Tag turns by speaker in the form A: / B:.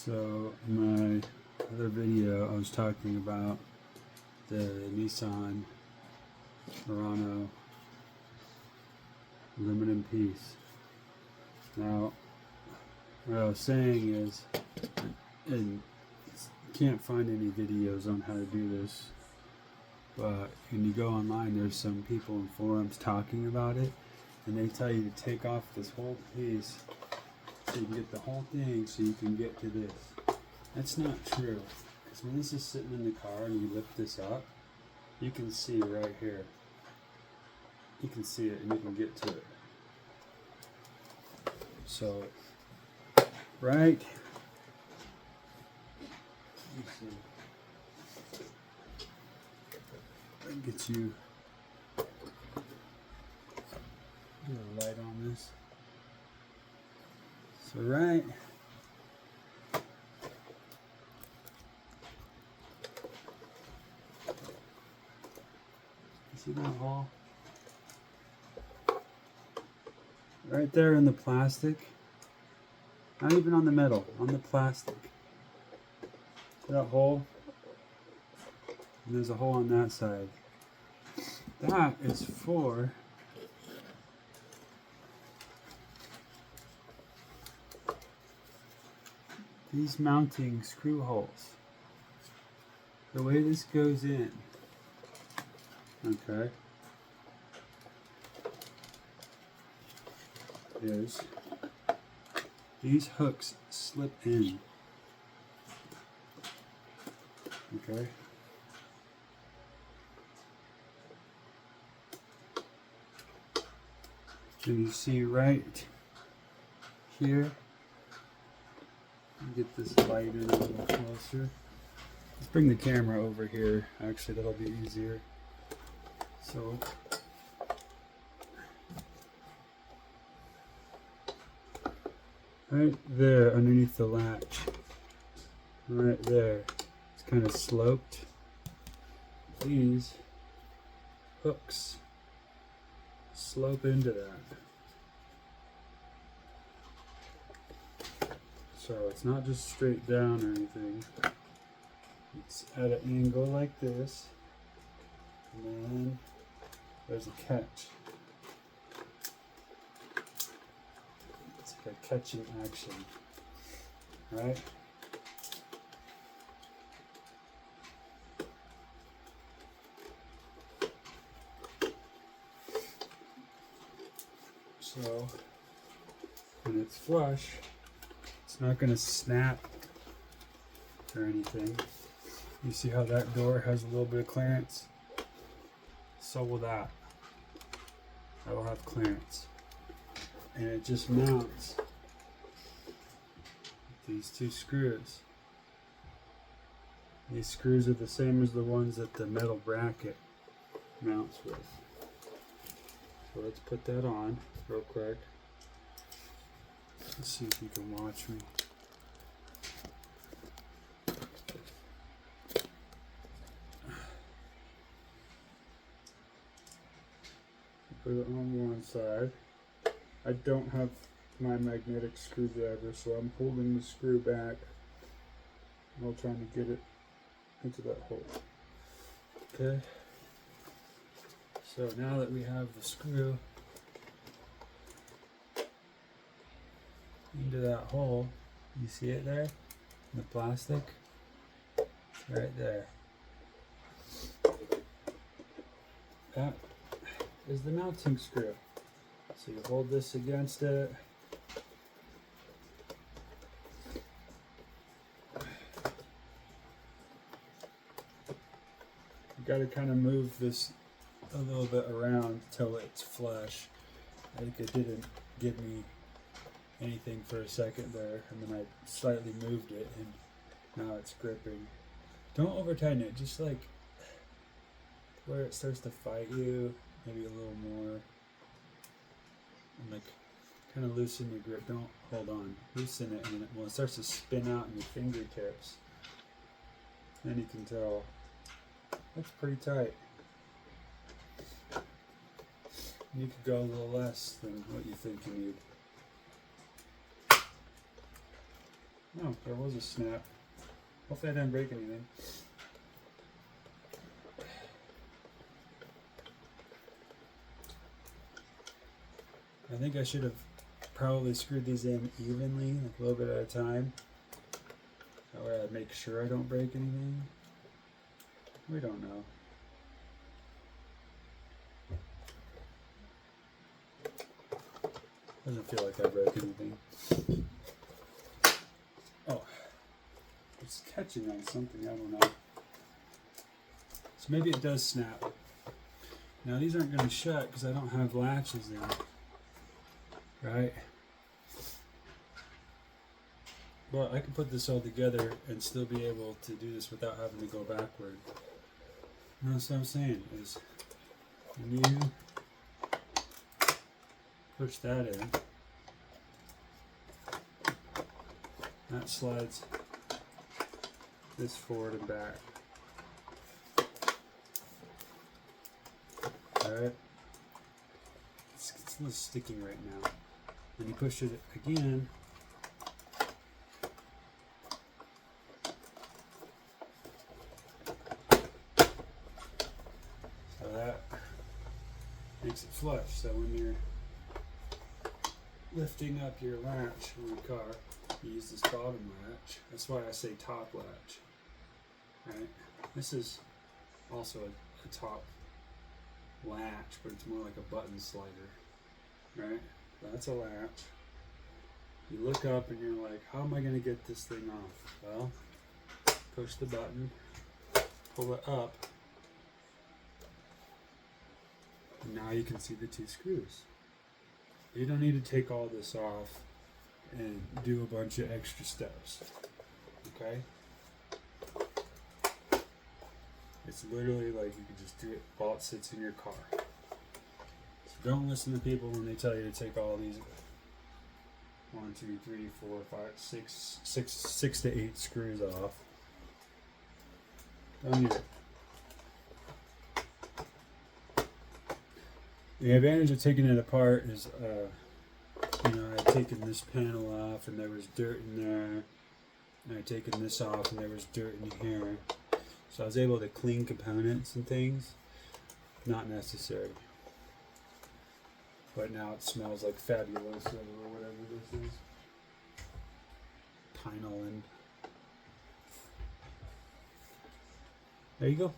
A: So in my other video I was talking about the Nissan Murano aluminum piece. Now what I was saying is, and can't find any videos on how to do this, but when you go online there's some people in forums talking about it, and they tell you to take off this whole piece so you can get the whole thing so you can get to this. That's not true, because when this is sitting in the car and you lift this up, you can see right here. You can see it and you can get to it. So, right, you see, that gets you, get a light on this. So right, you see that hole? Right there in the plastic, not even on the metal, on the plastic. See that hole? And there's a hole on that side. That is for these mounting screw holes. The way this goes in, okay, is these hooks slip in, okay? And you see right here, get this light in a little closer. Let's bring the camera over here. Actually, that'll be easier. So, right there underneath the latch, right there, it's kind of sloped. These hooks slope into that. So it's not just straight down or anything. It's at an angle like this, and then there's a catch. It's like a catching action, right? So when it's flush, it's not going to snap or anything. You see how that door has a little bit of clearance? So will that. That will have clearance. And it just mounts with these two screws. These screws are the same as the ones that the metal bracket mounts with. So let's put that on real quick. Let's see if you can watch me. Put it on one side. I don't have my magnetic screwdriver, so I'm holding the screw back while trying to get it into that hole. Okay. So now that we have the screw into that hole, you see it there? In the plastic? It's right there. That is the mounting screw. So you hold this against it. You got to kind of move this a little bit around till it's flush. I think it didn't give me anything for a second there, and then I slightly moved it and now it's gripping. Don't over tighten it, just like where it starts to fight you, maybe a little more. And like kind of loosen your grip. Don't hold on. Loosen it, and when it starts to spin out in your fingertips, then you can tell that's pretty tight. You could go a little less than what you think you need. No, there was a snap. Hopefully I didn't break anything. I think I should have probably screwed these in evenly, like a little bit at a time. That way I'd make sure I don't break anything. We don't know. Doesn't feel like I broke anything. Oh, it's catching on something, I don't know. So maybe it does snap. Now these aren't going to shut because I don't have latches in, right? But I can put this all together and still be able to do this without having to go backward. And that's what I'm saying is when you push that in, that slides this forward and back. Alright, it's a little sticky right now. When you push it again, so that makes it flush. So when you're lifting up your latch in your car, you use this bottom latch. That's why I say top latch. Right? This is also a top latch, but it's more like a button slider. Right? That's a latch. You look up and you're like, how am I going to get this thing off? Well, push the button, pull it up, and now you can see the two screws. You don't need to take all this off and do a bunch of extra steps. Okay? It's literally like you can just do it while it sits in your car. So don't listen to people when they tell you to take all these 1, 2, 3, 4, 5, 6 to 8 screws off. Don't need it. The advantage of taking it apart is, I'd taken this panel off and there was dirt in there, and I'd taken this off and there was dirt in here. So I was able to clean components and things. Not necessary. But now it smells like fabulous or whatever this is. Pinoland. There you go.